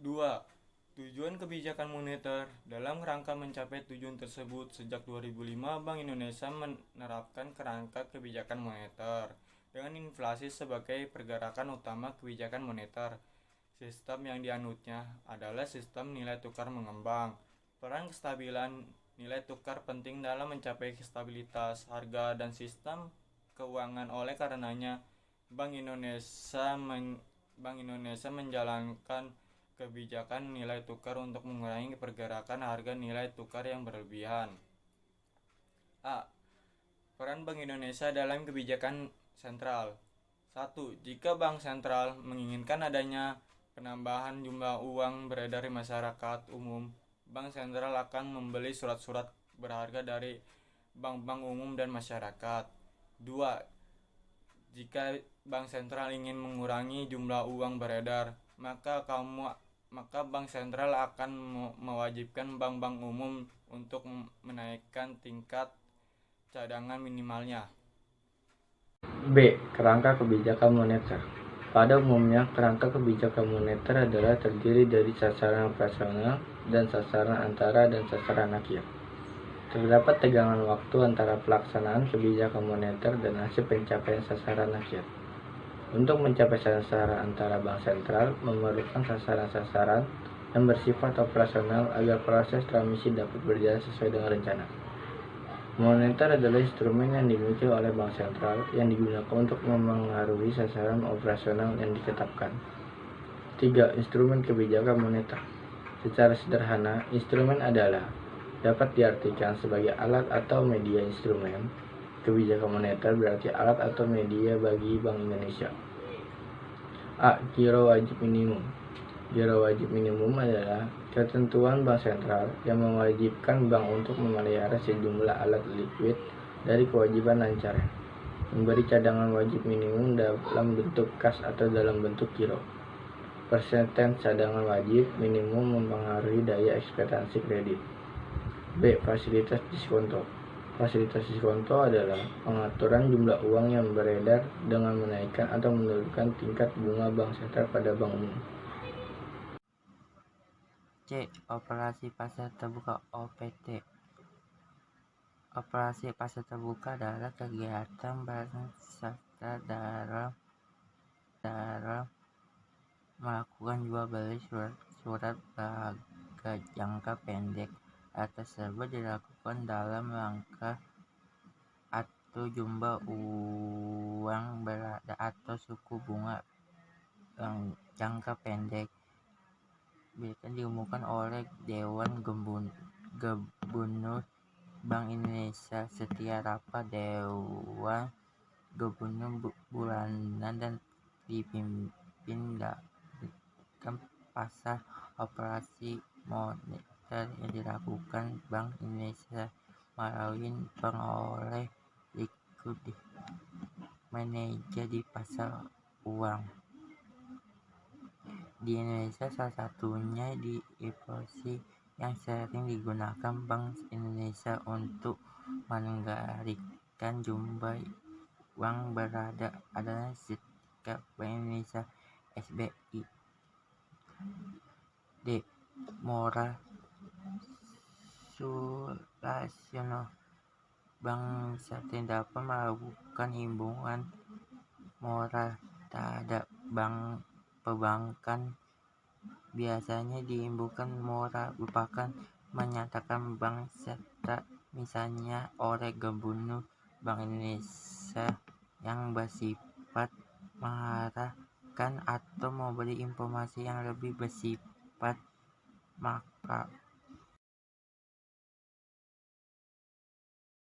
2. Tujuan kebijakan moneter. Dalam rangka mencapai tujuan tersebut, sejak 2005 Bank Indonesia menerapkan kerangka kebijakan moneter dengan inflasi sebagai pergerakan utama kebijakan moneter. Sistem yang dianutnya adalah sistem nilai tukar mengembang. Peran kestabilan nilai tukar penting dalam mencapai stabilitas harga dan sistem keuangan. Oleh karenanya, Bank Indonesia menjalankan kebijakan nilai tukar untuk mengurangi pergerakan harga nilai tukar yang berlebihan. A. Peran Bank Indonesia dalam kebijakan sentral. 1. Jika bank sentral menginginkan adanya penambahan jumlah uang beredar di masyarakat umum, bank sentral akan membeli surat-surat berharga dari bank-bank umum dan masyarakat. 2. Jika bank sentral ingin mengurangi jumlah uang beredar, maka bank sentral akan mewajibkan bank-bank umum untuk menaikkan tingkat cadangan minimalnya. B. Kerangka kebijakan moneter. Pada umumnya, kerangka kebijakan moneter adalah terdiri dari sasaran operasional dan sasaran antara dan sasaran akhir. Terdapat tegangan waktu antara pelaksanaan kebijakan moneter dan hasil pencapaian sasaran akhir. Untuk mencapai sasaran antara bank sentral memerlukan sasaran-sasaran yang bersifat operasional agar proses transmisi dapat berjalan sesuai dengan rencana. Moneter adalah instrumen yang dimiliki oleh bank sentral yang digunakan untuk memengaruhi sasaran operasional yang ditetapkan. 3. Instrumen kebijakan moneter. Secara sederhana, instrumen adalah dapat diartikan sebagai alat atau media instrumen. Kebijakan moneter berarti alat atau media bagi Bank Indonesia. A. Giro wajib minimum. Giro wajib minimum adalah ketentuan bank sentral yang mewajibkan bank untuk memelihara sejumlah alat likuid dari kewajiban lancarnya, memberi cadangan wajib minimum dalam bentuk kas atau dalam bentuk giro. Persenten cadangan wajib minimum mempengaruhi daya ekspektasi kredit. B. Fasilitas diskonto. Fasilitas diskonto adalah pengaturan jumlah uang yang beredar dengan menaikkan atau menurunkan tingkat bunga bank sentral pada bank umum. C. Operasi pasar terbuka (OPT). Operasi pasar terbuka adalah kegiatan bank swasta dalam melakukan jual beli surat berharga jangka pendek. Hal tersebut dilakukan dalam rangka atur jumlah uang berada atau suku bunga yang jangka pendek. Biasanya diumumkan oleh Dewan Gubernur Bank Indonesia setiap rapat Dewan Gubernur bulanan dan dipimpin dalam pasar operasi moneter yang dilakukan Bank Indonesia melalui pengoleh likuiditas manajer di pasar uang. Di Indonesia salah satunya di IPOSI yang sering digunakan Bank Indonesia untuk mengendalikan jumlah uang berada adalah Sikap Bank Indonesia (SBI). D. Moral Suasana. Bank sentral dapat melakukan himbauan moral terhadap perbankan. Biasanya diimbaukan moral merupakan menyatakan bank sentral, misalnya oleh Gubernur Bank Indonesia, yang bersifat mengarahkan atau memberi informasi yang lebih bersifat